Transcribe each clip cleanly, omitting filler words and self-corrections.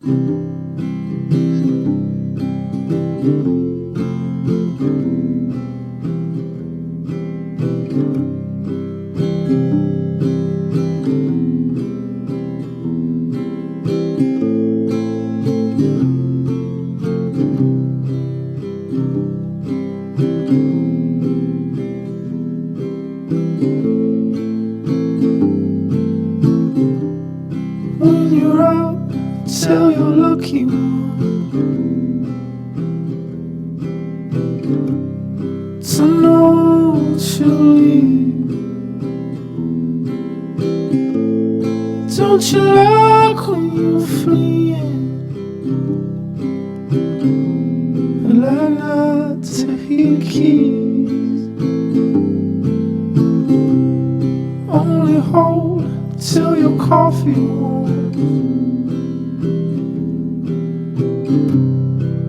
When you're out, tell your lucky one to know to leave. Don't you like when you're fleeing? I like not to hear keys. Only hold till your coffee warms,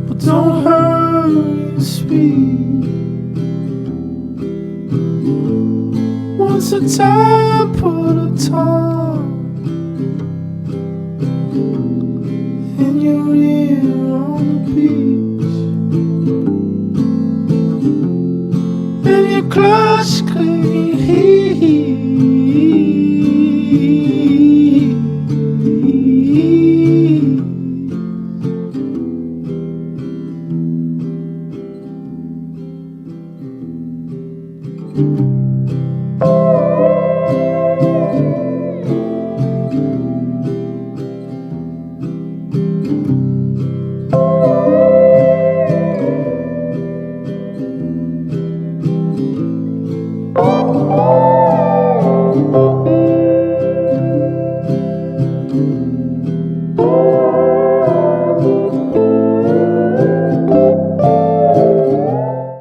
but don't hurry and speed. Once a time, put a time in your ear on the beach, and your clutch clear